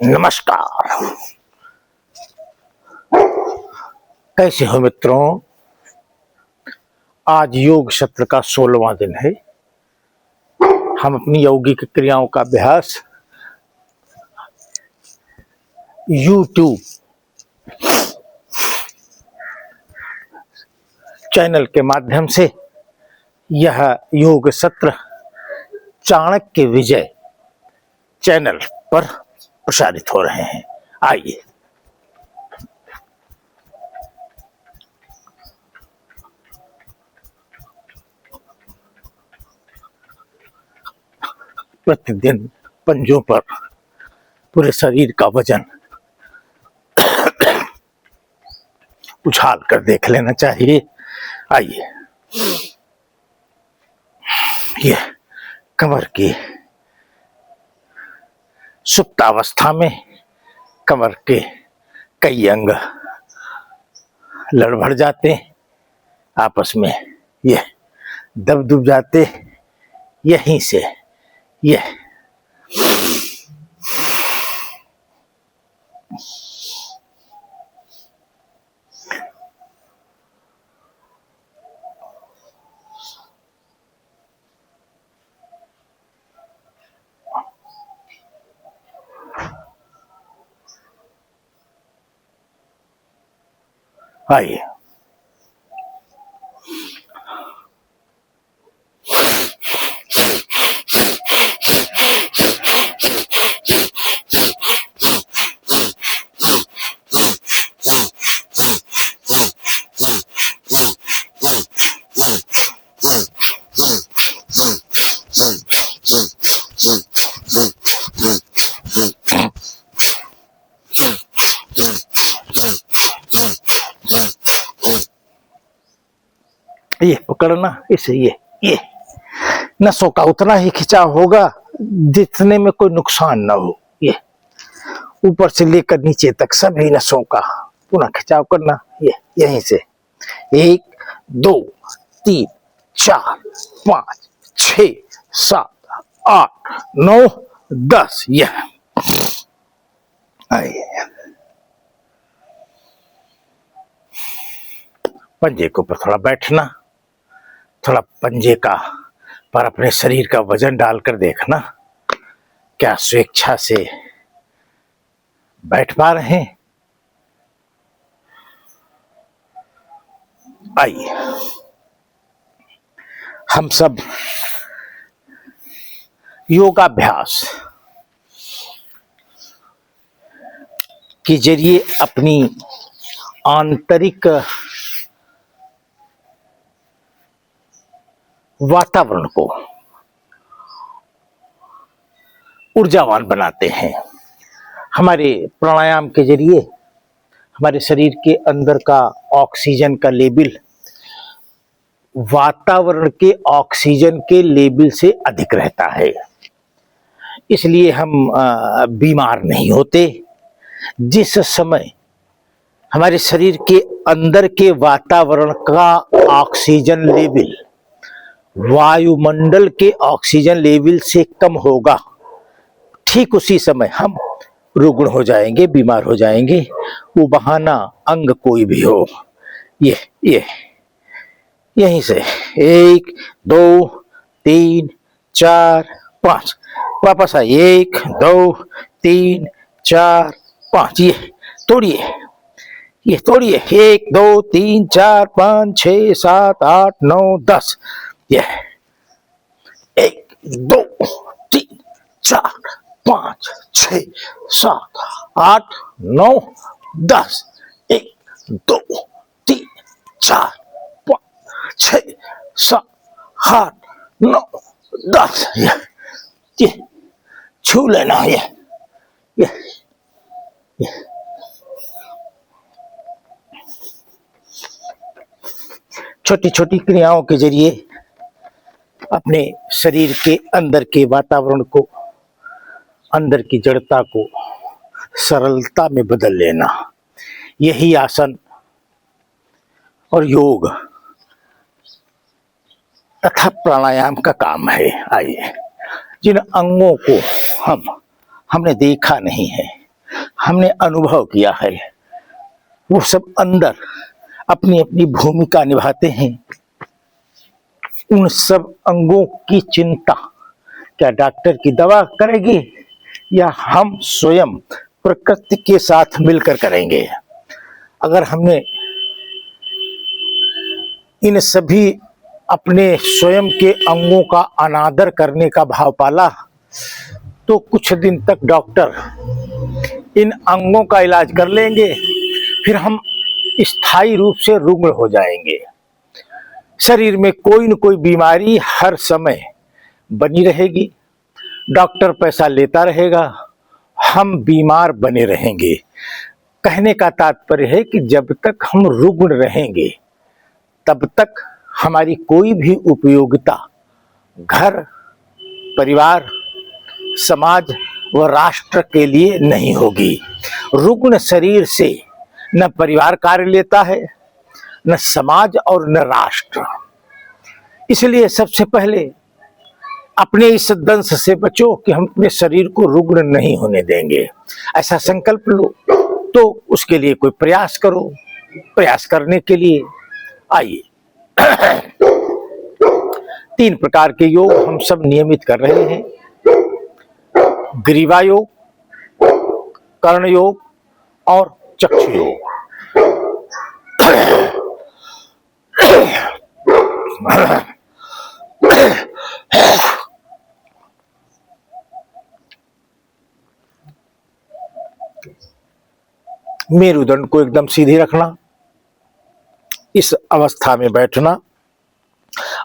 नमस्कार। कैसे हो मित्रों? आज योग सत्र का 16वां दिन है। हम अपनी यौगिक क्रियाओं का अभ्यास YouTube चैनल के माध्यम से यह योग सत्र चाणक्य विजय चैनल पर प्रसारित हो रहे हैं। आइए प्रतिदिन पंजों पर पूरे शरीर का वजन उछाल कर देख लेना चाहिए। आइए, यह कमर की सुप्तावस्था में कमर के कई अंग लड़बड़ जाते, आपस में यह दब दुब जाते। यहीं से यह आइए, ये पकड़ना, इसे ये नसों का उतना ही खिंचाव होगा जितने में कोई नुकसान ना हो। ये ऊपर से लेकर नीचे तक सभी नसों का पुनः खिंचाव करना। ये यहीं से 1 2 3 4 5 6 7 8 9 10। यह आइए, पंजे के ऊपर थोड़ा बैठना, थोड़ा पंजे का पर अपने शरीर का वजन डालकर देखना क्या स्वेच्छा से बैठ पा रहे हैं। आइए, हम सब योगाभ्यास के जरिए अपनी आंतरिक वातावरण को ऊर्जावान बनाते हैं। हमारे प्राणायाम के जरिए हमारे शरीर के अंदर का ऑक्सीजन का लेवल वातावरण के ऑक्सीजन के लेवल से अधिक रहता है, इसलिए हम बीमार नहीं होते। जिस समय हमारे शरीर के अंदर के वातावरण का ऑक्सीजन लेवल वायुमंडल के ऑक्सीजन लेवल से कम होगा, ठीक उसी समय हम रुग्ण हो जाएंगे, बीमार हो जाएंगे। वो बहाना अंग कोई भी हो। ये यहीं से 1 2 3 4 5 वापस आए। 1 2 3 4 5। ये तोड़िए, 1 2 3 4 5 6 7 8 9 10। ये 1 2 3 4 5 6 7 8 9 10। 1 2 3 4 5 6 7 8 9 10। ये छू लेना। ये छोटी छोटी क्रियाओं के जरिए अपने शरीर के अंदर के वातावरण को, अंदर की जड़ता को सरलता में बदल लेना, यही आसन और योग तथा प्राणायाम का काम है। आइए, जिन अंगों को हमने देखा नहीं है, हमने अनुभव किया है, वो सब अंदर अपनी अपनी भूमिका निभाते हैं। उन सब अंगों की चिंता क्या डॉक्टर की दवा करेगी या हम स्वयं प्रकृति के साथ मिलकर करेंगे? अगर हमने इन सभी अपने स्वयं के अंगों का अनादर करने का भाव पाला तो कुछ दिन तक डॉक्टर इन अंगों का इलाज कर लेंगे, फिर हम स्थायी रूप से रुग्ण हो जाएंगे। शरीर में कोई न कोई बीमारी हर समय बनी रहेगी, डॉक्टर पैसा लेता रहेगा, हम बीमार बने रहेंगे। कहने का तात्पर्य है कि जब तक हम रुग्ण रहेंगे तब तक हमारी कोई भी उपयोगिता घर, परिवार, समाज व राष्ट्र के लिए नहीं होगी। रुग्ण शरीर से न परिवार कार्य लेता है, न समाज और न राष्ट्र। इसलिए सबसे पहले अपने इस दंश से बचो कि हम अपने शरीर को रुग्ण नहीं होने देंगे। ऐसा संकल्प लो, तो उसके लिए कोई प्रयास करो। प्रयास करने के लिए आइए 3 प्रकार के योग हम सब नियमित कर रहे हैं। ग्रीवा योग, कर्ण योग और चक्षु योग। मेरुदंड को एकदम सीधे रखना, इस अवस्था में बैठना।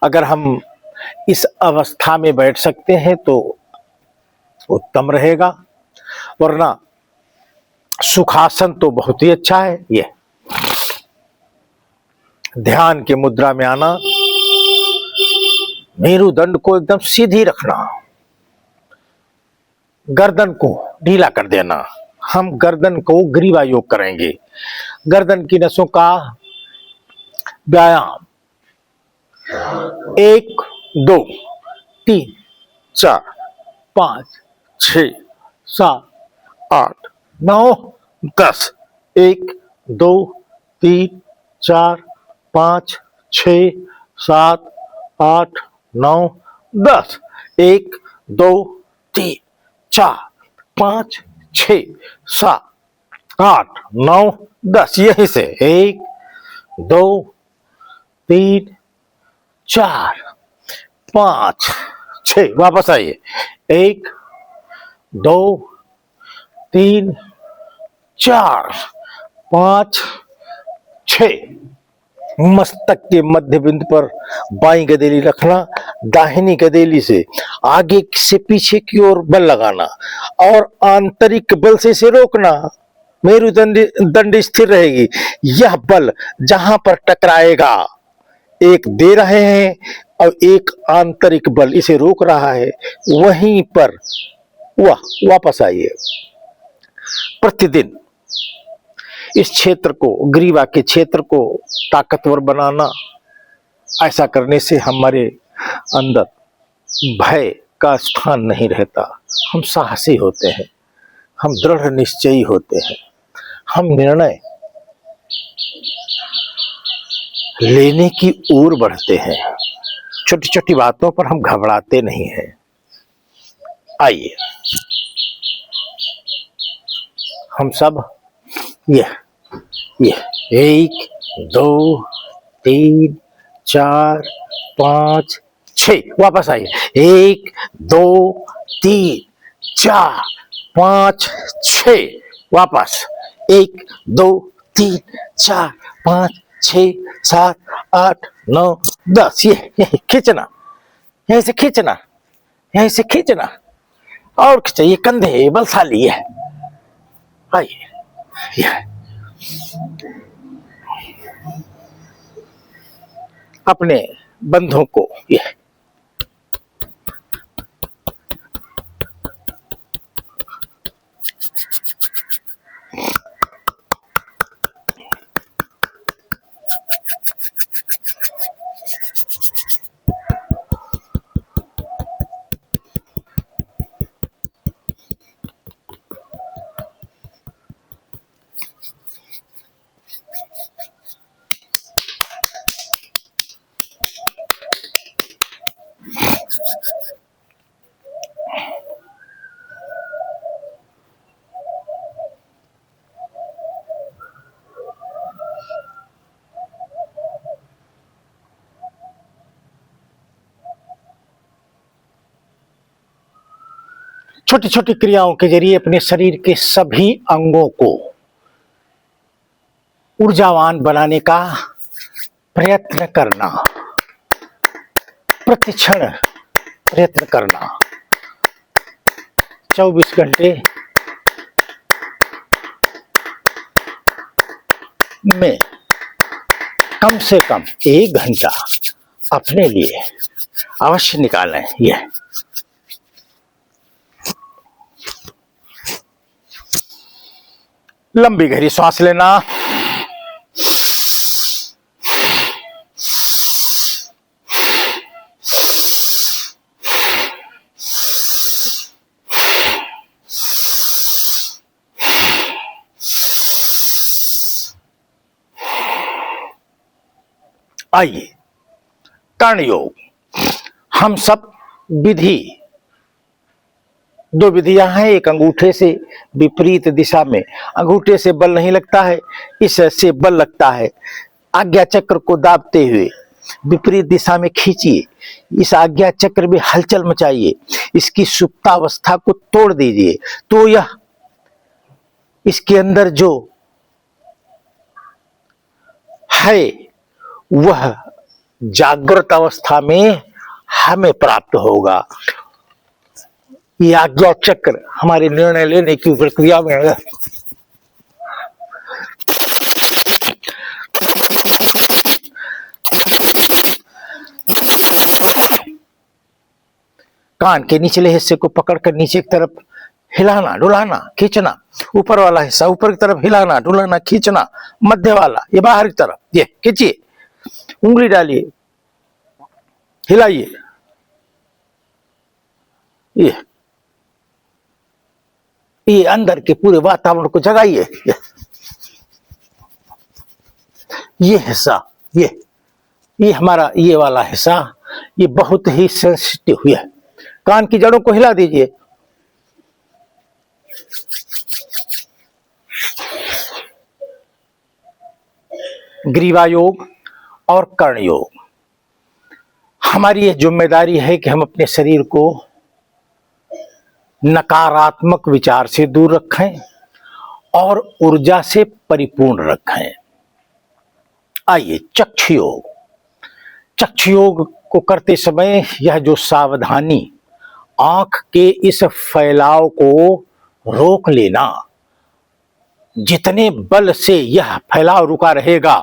अगर हम इस अवस्था में बैठ सकते हैं तो उत्तम रहेगा, वरना सुखासन तो बहुत ही अच्छा है। ये ध्यान के मुद्रा में आना, मेरुदंड को एकदम सीधी रखना, गर्दन को ढीला कर देना। हम गर्दन को ग्रीवा योग करेंगे। गर्दन की नसों का व्यायाम 1 2 3 4 5 6 7 8 9 10। 1 2 3 4 5 6 7 8 9 10। 1 2 3 4 5 6 7 8 9 10। यहीं से 1 2 3 4 5 6। वापस आइए। 1 2 3 4 5 6। मस्तक के मध्य बिंदु पर बाईं गदेली रखना, दाहिनी गदेली से आगे से पीछे की ओर बल लगाना और आंतरिक बल से इसे रोकना। मेरुदंड स्थिर रहेगी। यह बल जहां पर टकराएगा, एक दे रहे हैं और एक आंतरिक बल इसे रोक रहा है, वहीं पर वापस आइए। प्रतिदिन इस क्षेत्र को, ग्रीवा के क्षेत्र को ताकतवर बनाना। ऐसा करने से हमारे अंदर भय का स्थान नहीं रहता। हम साहसी होते हैं, हम दृढ़ निश्चयी होते हैं, हम निर्णय लेने की ओर बढ़ते हैं। छोटी छोटी बातों पर हम घबराते नहीं हैं। आइए हम सब ये 1 2 3 4 5 6। वापस आइए। 1 2 3 4 5 6। वापस 1 2 3 4 5 6 7 8 9 10। ये खींचना, यहीं से खींचना, यहीं से खींचना और खींचिए। कंधे बलशाली है। आइए अपने बंधों को ये छोटी छोटी क्रियाओं के जरिए अपने शरीर के सभी अंगों को ऊर्जावान बनाने का प्रयत्न करना, प्रतिक्षण प्रयत्न करना। 24 घंटे में कम से कम 1 घंटा अपने लिए अवश्य निकालें। यह लंबी गहरी सांस लेना, आइए कर्ण योग। हम सब विधि, 2 विधियां हैं। एक अंगूठे से विपरीत दिशा में, अंगूठे से बल नहीं लगता है, इससे बल लगता है। आज्ञा चक्र को दाबते हुए विपरीत दिशा में खींचिए, इस आज्ञा चक्र में हलचल मचाइए, इसकी सुप्तावस्था को तोड़ दीजिए, तो यह इसके अंदर जो है वह जागृत अवस्था में हमें प्राप्त होगा। ये आज्ञा चक्र हमारे निर्णय लेने की प्रक्रिया में है। कान के निचले हिस्से को पकड़कर नीचे की तरफ हिलाना, डुलाना, खींचना, ऊपर वाला हिस्सा ऊपर की तरफ हिलाना, डुलाना, खींचना, मध्य वाला ये बाहर की तरफ, ये खींचिए, उंगली डालिए, हिलाइए, ये अंदर के पूरे वातावरण को जगाइए। ये हिस्सा, ये हमारा ये वाला हिस्सा, ये बहुत ही सेंसिटिव है। कान की जड़ों को हिला दीजिए। ग्रीवा योग और कर्ण योग, हमारी यह जिम्मेदारी है कि हम अपने शरीर को नकारात्मक विचार से दूर रखें और ऊर्जा से परिपूर्ण रखें। आइए चक्षु योग। चक्षु योग को करते समय यह जो सावधानी, आंख के इस फैलाव को रोक लेना, जितने बल से यह फैलाव रुका रहेगा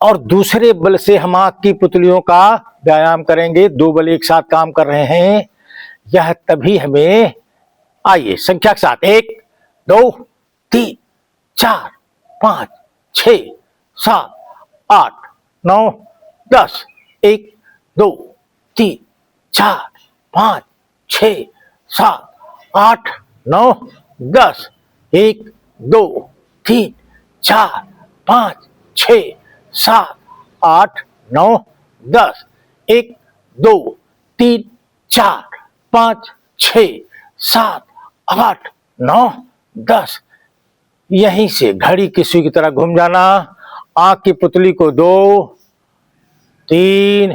और दूसरे बल से हम आंख की पुतलियों का व्यायाम करेंगे, 2 बल एक साथ काम कर रहे हैं, यह तभी हमें, आइए संख्या के साथ 1 2 3 4 5 6 7 8 9 10, 1 2 3 4 5 6 7 8 9 10, 1 2 3 4 5 6 7 8 9 10, 1 2 3 4 5 6 7 8 9 10। यहीं से घड़ी की सुई की तरह घूम जाना। आंख की पुतली को 2 3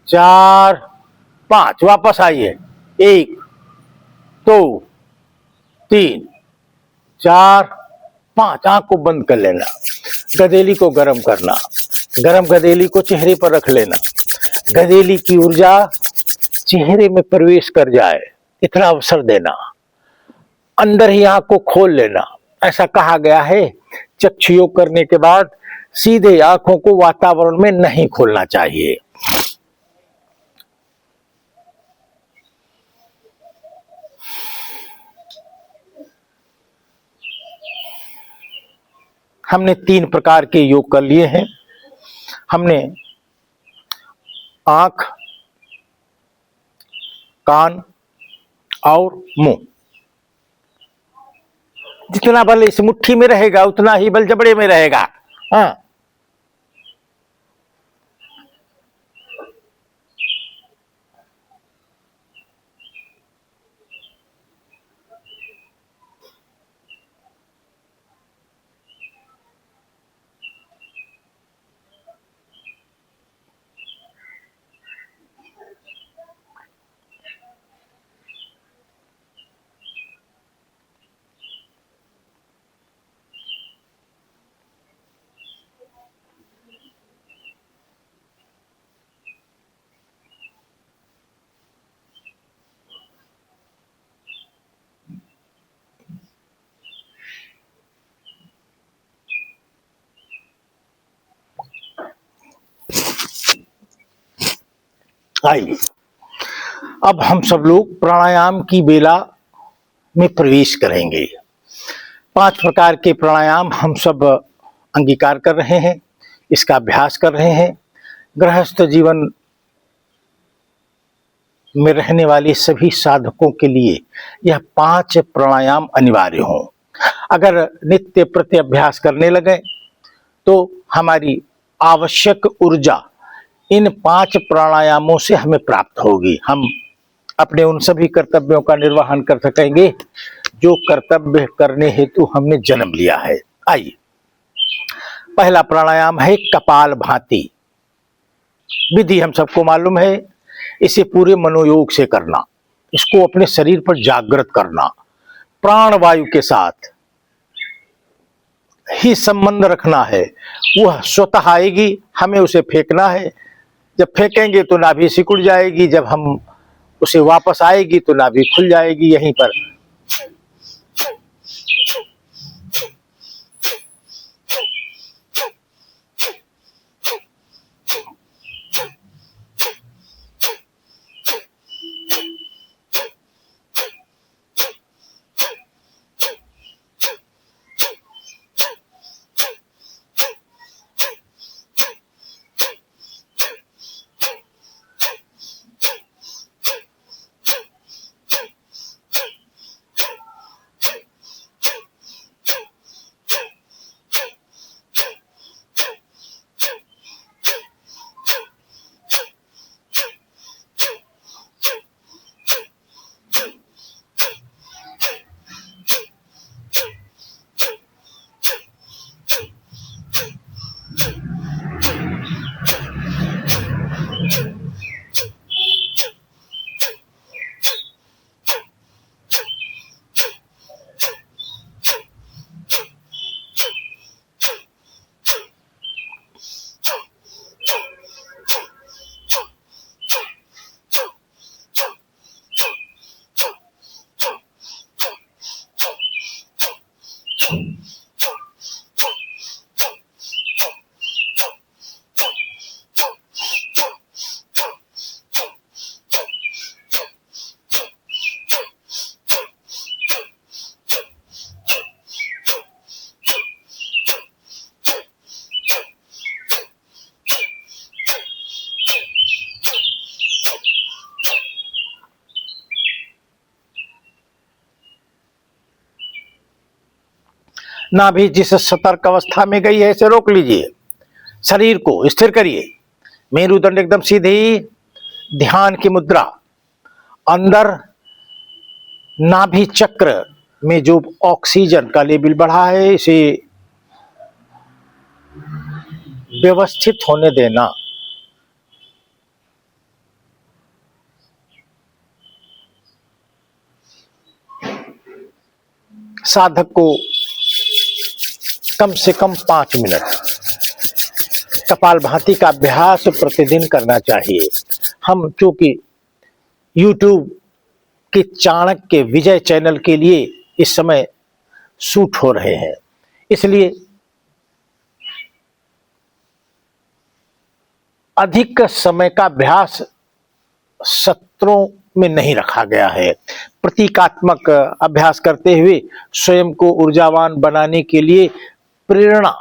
4 5, वापस आइए, 1 2 3 4 5, आंख को बंद कर लेना। गदेली को गर्म करना, गर्म गदेली को चेहरे पर रख लेना, गदेली की ऊर्जा चेहरे में प्रवेश कर जाए इतना अवसर देना, अंदर ही आंख को खोल लेना। ऐसा कहा गया है चक्षु योग करने के बाद सीधे आंखों को वातावरण में नहीं खोलना चाहिए। हमने 3 प्रकार के योग कर लिए हैं। हमने आंख, कान और मुंह, जितना बल इस मुट्ठी में रहेगा उतना ही बल जबड़े में रहेगा। हाँ, आइए अब हम सब लोग प्राणायाम की बेला में प्रवेश करेंगे। 5 प्रकार के प्राणायाम हम सब अंगीकार कर रहे हैं, इसका अभ्यास कर रहे हैं। गृहस्थ जीवन में रहने वाले सभी साधकों के लिए यह 5 प्राणायाम अनिवार्य हों। अगर नित्य प्रति अभ्यास करने लगे तो हमारी आवश्यक ऊर्जा इन 5 प्राणायामों से हमें प्राप्त होगी। हम अपने उन सभी कर्तव्यों का निर्वहन कर सकेंगे जो कर्तव्य करने हेतु हमने जन्म लिया है। आइए, पहला प्राणायाम है कपाल भाती। विधि हम सबको मालूम है, इसे पूरे मनोयोग से करना, इसको अपने शरीर पर जागृत करना, प्राण वायु के साथ ही संबंध रखना है। वह स्वतः आएगी, हमें उसे फेंकना है। जब फेंकेंगे तो नाभि सिकुड़ जाएगी, जब हम उसे वापस आएगी तो नाभि खुल जाएगी। यहीं पर नाभि जिस सतर्क अवस्था में गई है इसे रोक लीजिए, शरीर को स्थिर करिए, मेरुदंड एकदम सीधी, ध्यान की मुद्रा। अंदर नाभि चक्र में जो ऑक्सीजन का लेवल बढ़ा है इसे व्यवस्थित होने देना। साधक को कम से कम 5 मिनट कपालभाति का अभ्यास प्रतिदिन करना चाहिए। हम चूंकि YouTube के चाणक्य विजय चैनल के लिए इस समय शूट हो रहे हैं, इसलिए अधिक समय का अभ्यास सत्रों में नहीं रखा गया है। प्रतीकात्मक अभ्यास करते हुए स्वयं को ऊर्जावान बनाने के लिए प्रेरणा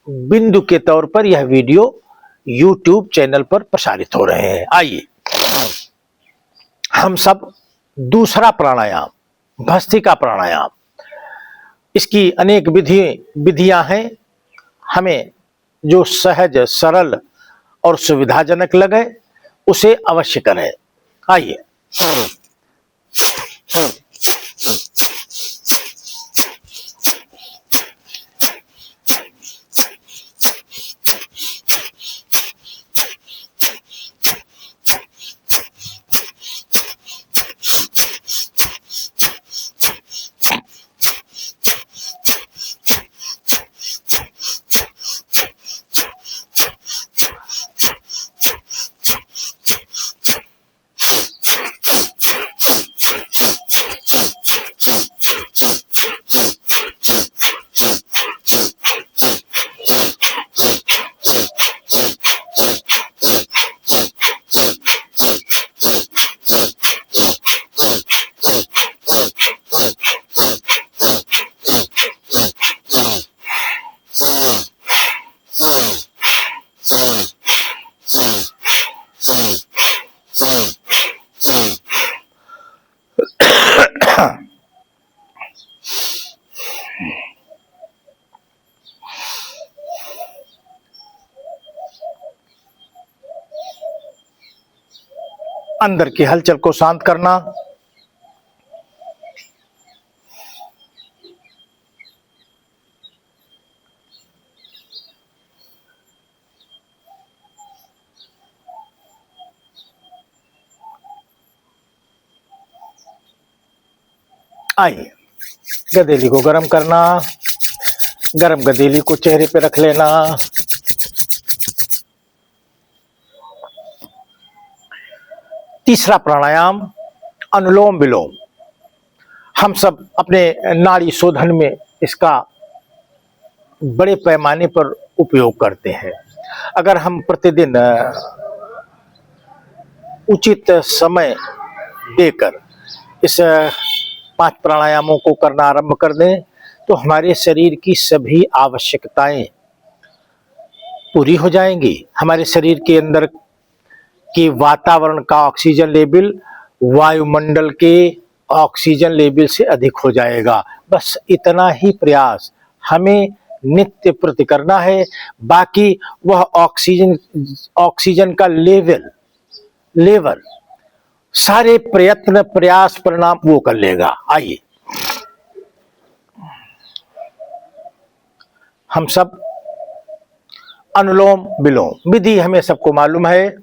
बिंदु के तौर पर यह वीडियो YouTube चैनल पर प्रसारित हो रहे हैं। आइए हम सब दूसरा प्राणायाम भस्त्रिका प्राणायाम, इसकी अनेक विधियां हैं। हमें जो सहज सरल और सुविधाजनक लगे उसे अवश्य करें। आइए अंदर की हलचल को शांत करना। आइए, गदेली को गर्म करना। गरम गदेली को चेहरे पे रख लेना। तीसरा प्राणायाम अनुलोम विलोम। हम सब अपने नाड़ी शोधन में इसका बड़े पैमाने पर उपयोग करते हैं। अगर हम प्रतिदिन उचित समय देकर इस 5 प्राणायामों को करना आरंभ कर दें तो हमारे शरीर की सभी आवश्यकताएं पूरी हो जाएंगी। हमारे शरीर के अंदर के वातावरण का ऑक्सीजन लेवल वायुमंडल के ऑक्सीजन लेवल से अधिक हो जाएगा। बस इतना ही प्रयास हमें नित्य प्रति करना है। बाकी वह ऑक्सीजन का लेवल सारे प्रयत्न प्रयास परिणाम वो कर लेगा। आइए, हम सब अनुलोम विलोम विधि हमें सबको मालूम है।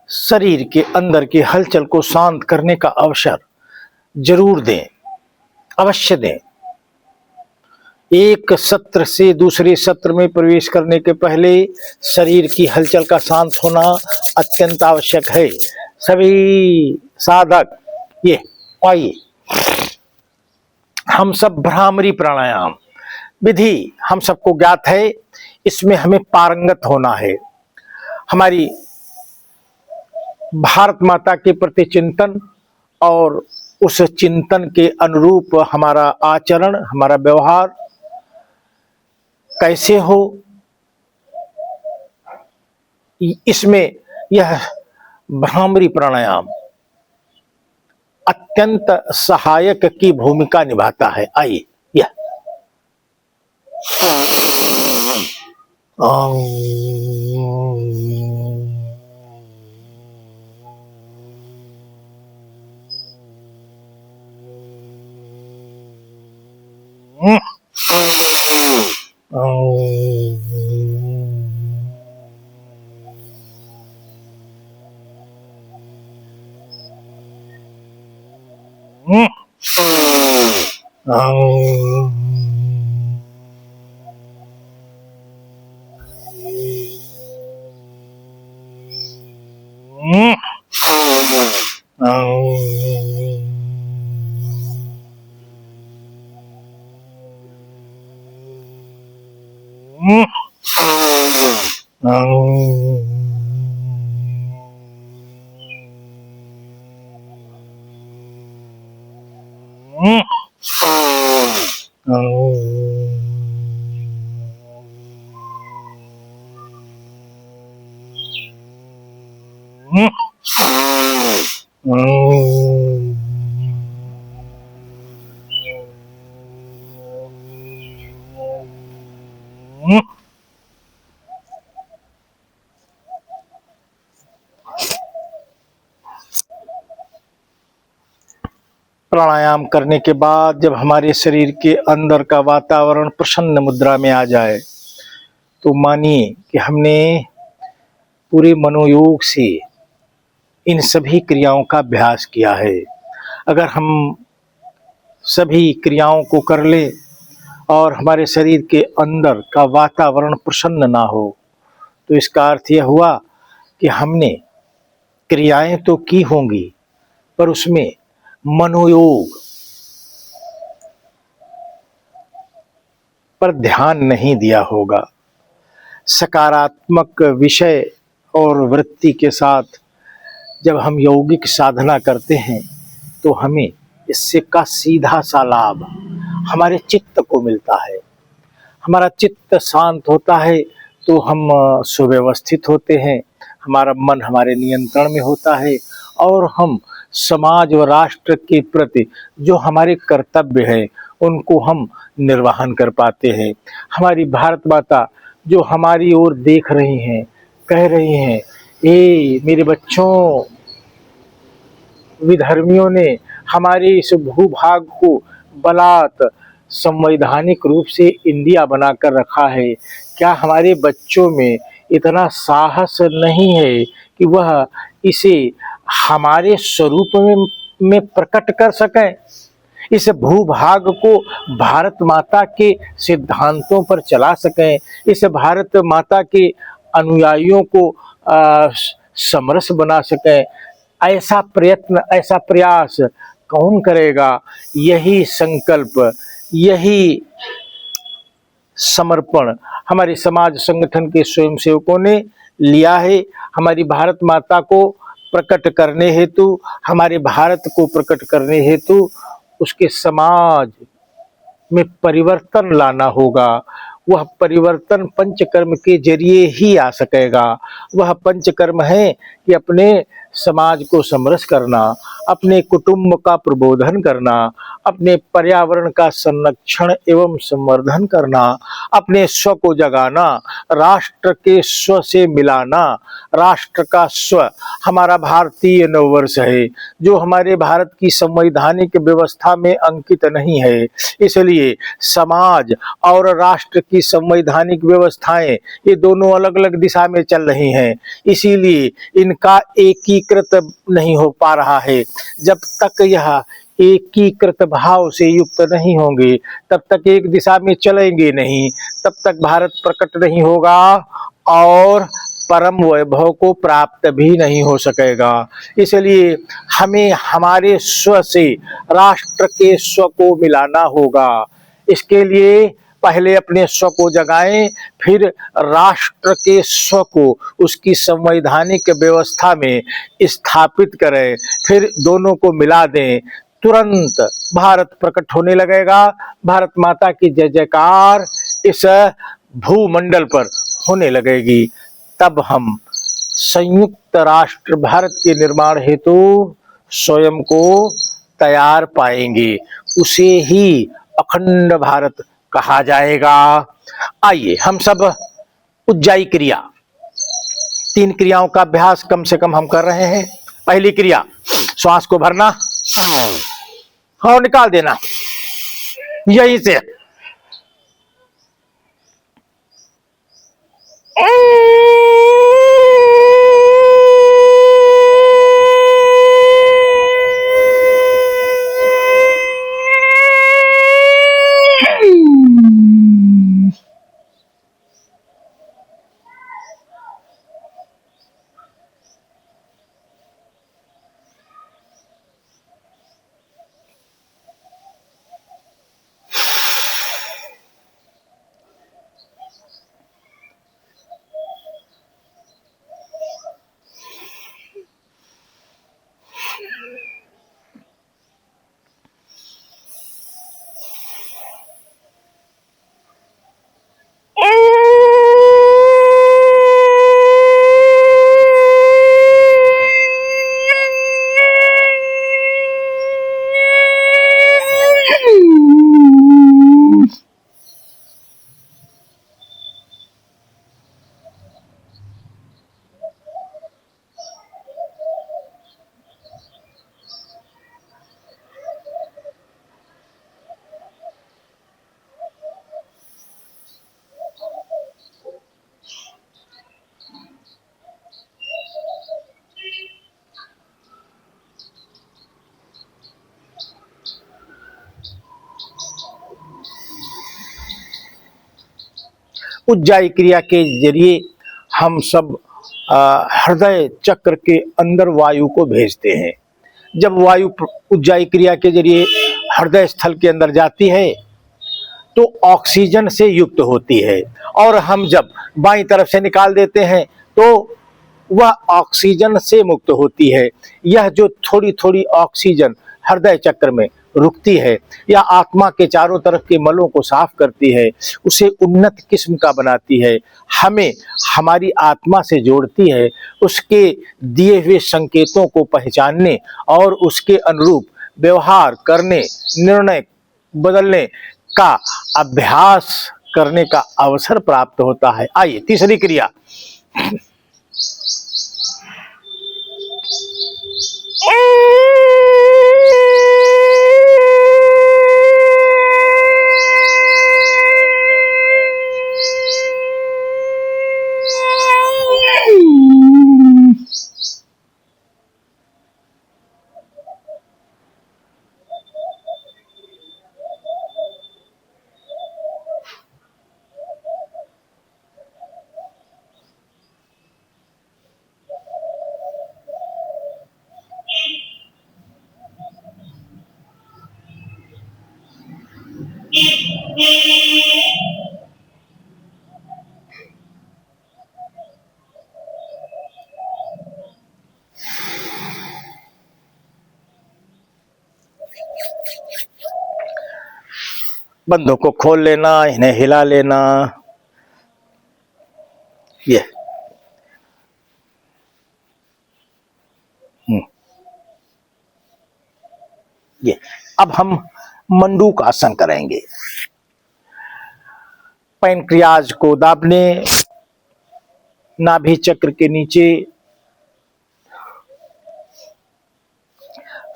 शरीर के अंदर की हलचल को शांत करने का अवसर जरूर दें, अवश्य दें। एक सत्र से दूसरे सत्र में प्रवेश करने के पहले शरीर की हलचल का शांत होना अत्यंत आवश्यक है। सभी साधक ये आइए, हम सब भ्रामरी प्राणायाम विधि हम सबको ज्ञात है। इसमें हमें पारंगत होना है। हमारी भारत माता के प्रति चिंतन और उस चिंतन के अनुरूप हमारा आचरण, हमारा व्यवहार कैसे हो, इसमें यह भ्रामरी प्राणायाम अत्यंत सहायक की भूमिका निभाता है। आइए, यह अं, प्राणायाम करने के बाद जब हमारे शरीर के अंदर का वातावरण प्रसन्न मुद्रा में आ जाए तो मानिए कि हमने पूरे मनोयोग से इन सभी क्रियाओं का अभ्यास किया है। अगर हम सभी क्रियाओं को कर ले और हमारे शरीर के अंदर का वातावरण प्रसन्न ना हो तो इसका अर्थ यह हुआ कि हमने क्रियाएं तो की होंगी पर उसमें मनोयोग पर ध्यान नहीं दिया होगा। सकारात्मक विषय और वृत्ति के साथ जब हम यौगिक साधना करते हैं तो हमें इससे का सीधा सा लाभ हमारे चित्त को मिलता है। हमारा चित्त शांत होता है तो हम सुव्यवस्थित होते हैं, हमारा मन हमारे नियंत्रण में होता है और हम समाज व राष्ट्र के प्रति जो हमारे कर्तव्य है उनको हम निर्वहन कर पाते हैं। हमारी भारत माता जो हमारी ओर देख रही हैं, कह रही हैं, ए मेरे बच्चों, विधर्मियों ने हमारे इस भूभाग को बलात् संवैधानिक रूप से इंडिया बनाकर रखा है। क्या हमारे बच्चों में इतना साहस नहीं है कि वह इसे हमारे स्वरूप में प्रकट कर सकें? इस भूभाग को भारत माता के सिद्धांतों पर चला सकें, इस भारत माता के अनुयायियों को समरस बना सकें? ऐसा प्रयत्न, ऐसा प्रयास कौन करेगा? यही संकल्प, यही समर्पण हमारे समाज संगठन के स्वयंसेवकों ने लिया है। हमारी भारत माता को प्रकट करने हेतु, हमारे भारत को प्रकट करने हेतु उसके समाज में परिवर्तन लाना होगा। वह परिवर्तन पंचकर्म के जरिए ही आ सकेगा। वह पंचकर्म है कि अपने समाज को समरस करना, अपने कुटुंब का प्रबोधन करना, अपने पर्यावरण का संरक्षण एवं संवर्धन करना, अपने स्व को जगाना, राष्ट्र के स्व से मिलाना। राष्ट्र का स्व हमारा भारतीय नववर्ष है जो हमारे भारत की संवैधानिक व्यवस्था में अंकित नहीं है। इसलिए समाज और राष्ट्र की संवैधानिक व्यवस्थाएं ये दोनों अलग अलग दिशा में चल रही हैं, इसीलिए इनका एकीकृत नहीं हो पा रहा है। जब तक यह एकीकृत भाव से युक्त नहीं होंगे तब तक एक दिशा में चलेंगे नहीं, तब तक भारत प्रकट नहीं होगा और परम वैभव को प्राप्त भी नहीं हो सकेगा। इसलिए हमें हमारे स्व से राष्ट्र के स्व को मिलाना होगा। इसके लिए पहले अपने स्व को जगाएं, फिर राष्ट्र के स्व को उसकी संवैधानिक व्यवस्था में स्थापित करें, फिर दोनों को मिला दें। तुरंत भारत प्रकट होने लगेगा। भारत माता की जय जयकार इस भूमंडल पर होने लगेगी। तब हम संयुक्त राष्ट्र भारत के निर्माण हेतु स्वयं को तैयार पाएंगे, उसे ही अखंड भारत कहा जाएगा। आइए हम सब उज्जाई क्रिया, 3 क्रियाओं का अभ्यास कम से कम हम कर रहे हैं। पहली क्रिया, श्वास को भरना और निकाल देना, यहीं से उज्जाई क्रिया के जरिए हम सब हृदय चक्र के अंदर वायु को भेजते हैं। जब वायु उज्जाई क्रिया के जरिए हृदय स्थल के अंदर जाती है तो ऑक्सीजन से युक्त होती है, और हम जब बाईं तरफ से निकाल देते हैं तो वह ऑक्सीजन से मुक्त होती है। यह जो थोड़ी थोड़ी ऑक्सीजन हृदय चक्र में रुकती है या आत्मा के चारों तरफ के मलों को साफ करती है, उसे उन्नत किस्म का बनाती है, हमें हमारी आत्मा से जोड़ती है, उसके दिए हुए संकेतों को पहचानने और उसके अनुरूप व्यवहार करने, निर्णय बदलने का अभ्यास करने का अवसर प्राप्त होता है। आइए तीसरी क्रिया। बंदों को खोल लेना, इन्हें हिला लेना। ये ये अब हम मंडूक आसन करेंगे। पैनक्रियाज को दाबने, नाभि चक्र के नीचे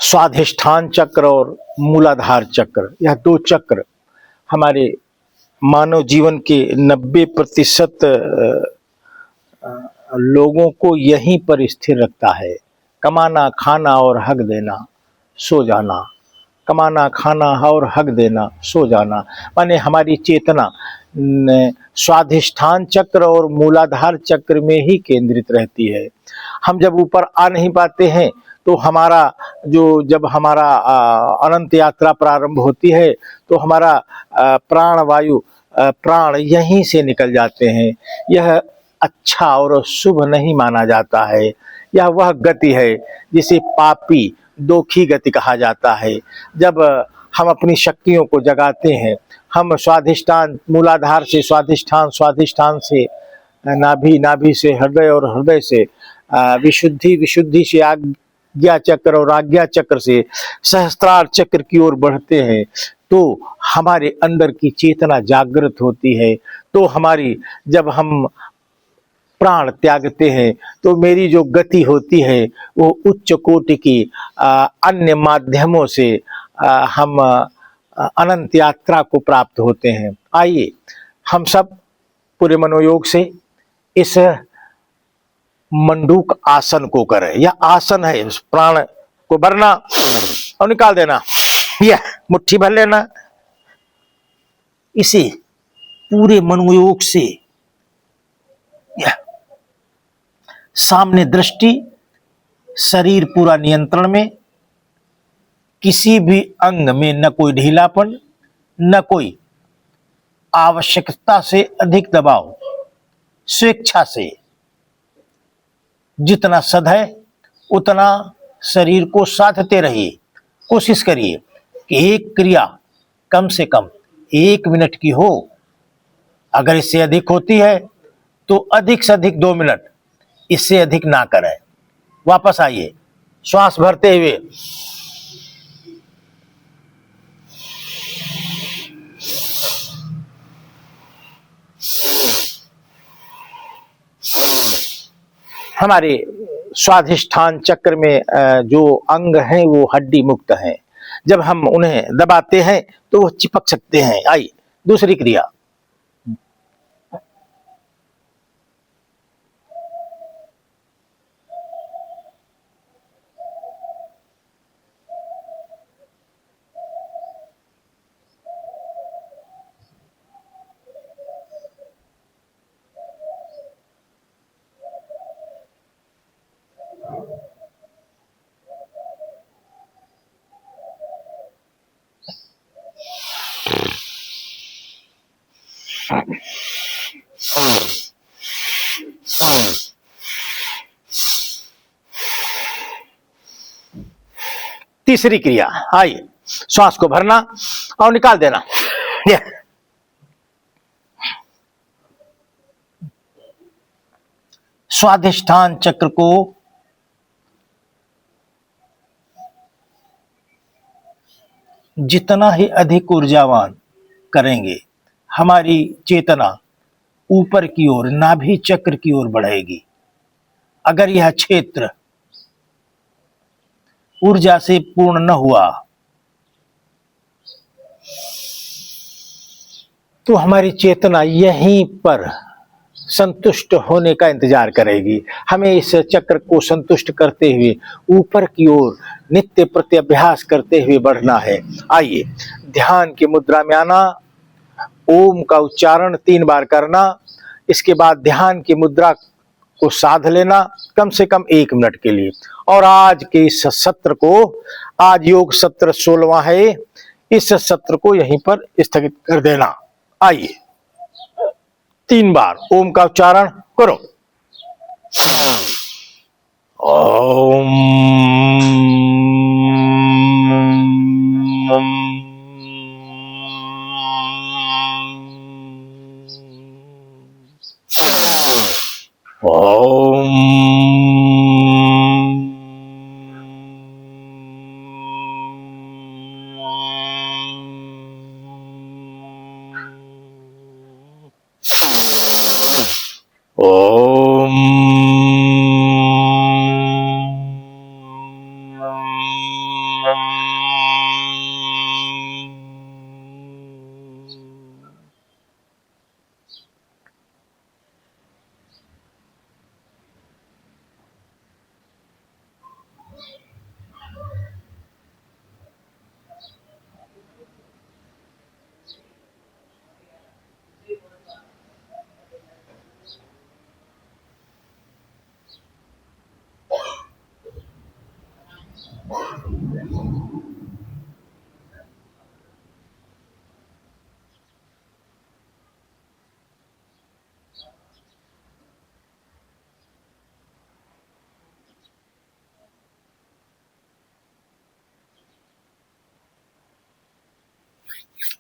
स्वाधिष्ठान चक्र और मूलाधार चक्र, यह दो चक्र हमारे मानव जीवन के 90% लोगों को यहीं पर स्थिर रखता है। कमाना, खाना और हक देना, सो जाना। कमाना, खाना और हक देना, सो जाना, माने हमारी चेतना स्वाधिष्ठान चक्र और मूलाधार चक्र में ही केंद्रित रहती है। हम जब ऊपर आ नहीं पाते हैं तो हमारा जब हमारा अनंत यात्रा प्रारंभ होती है तो हमारा प्राण वायु प्राण यहीं से निकल जाते हैं। यह अच्छा और शुभ नहीं माना जाता है। यह वह गति है जिसे पापी दोखी गति कहा जाता है। जब हम अपनी शक्तियों को जगाते हैं, हम स्वाधिष्ठान मूलाधार से स्वाधिष्ठान, स्वाधिष्ठान से नाभि, नाभि से हृदय और हृदय से विशुद्धि, विशुद्धि से आज्ञा चक्र और आज्ञा चक्र से सहस्त्रार चक्र की ओर बढ़ते हैं तो हमारे अंदर की चेतना जागृत होती है। तो हमारी जब हम प्राण त्यागते हैं तो मेरी जो गति होती है वो उच्च कोटि की अन्य माध्यमों से हम अनंत यात्रा को प्राप्त होते हैं। आइए हम सब पूरे मनोयोग से इस मंडूक आसन को करें। यह आसन है, प्राण को भरना और निकाल देना, यह मुट्ठी भर लेना। इसे पूरे मनोयोग से यह सामने दृष्टि, शरीर पूरा नियंत्रण में, किसी भी अंग में न कोई ढीलापन, न कोई आवश्यकता से अधिक दबाव, स्वेच्छा से जितना सद है उतना शरीर को साधते रहिए। कोशिश करिए कि एक क्रिया कम से कम 1 मिनट की हो। अगर इससे अधिक होती है तो अधिक से अधिक 2 मिनट, इससे अधिक ना करें। वापस आइए, श्वास भरते हुए हमारे स्वाधिष्ठान चक्र में जो अंग हैं वो हड्डी मुक्त हैं। जब हम उन्हें दबाते हैं तो वो चिपक सकते हैं। आइए दूसरी क्रिया। तीसरी क्रिया, आइए श्वास को भरना और निकाल देना। ये स्वाधिष्ठान चक्र को जितना ही अधिक ऊर्जावान करेंगे, हमारी चेतना ऊपर की ओर नाभि चक्र की ओर बढ़ेगी। अगर यह क्षेत्र ऊर्जा से पूर्ण न हुआ तो हमारी चेतना यहीं पर संतुष्ट होने का इंतजार करेगी। हमें इस चक्र को संतुष्ट करते हुए ऊपर की ओर नित्य प्रत्यभ्यास करते हुए बढ़ना है। आइए ध्यान की मुद्रा में आना, ओम का उच्चारण 3 बार करना, इसके बाद ध्यान की मुद्रा को साध लेना कम से कम 1 मिनट के लिए। और आज के इस सत्र को, आज योग सत्र 16वां है, इस सत्र को यहीं पर स्थगित कर देना। आइए 3 बार ओम का उच्चारण करो। ओम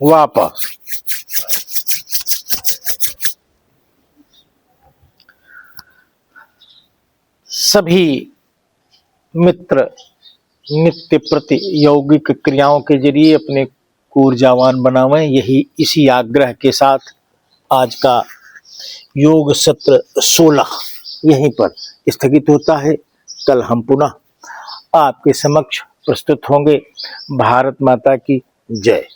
वापस। सभी मित्र नित्य प्रति यौगिक क्रियाओं के जरिए अपने को ऊर्जावान बनावें, यही इसी आग्रह के साथ आज का योग सत्र 16 यहीं पर स्थगित होता है। कल हम पुनः आपके समक्ष प्रस्तुत होंगे। भारत माता की जय।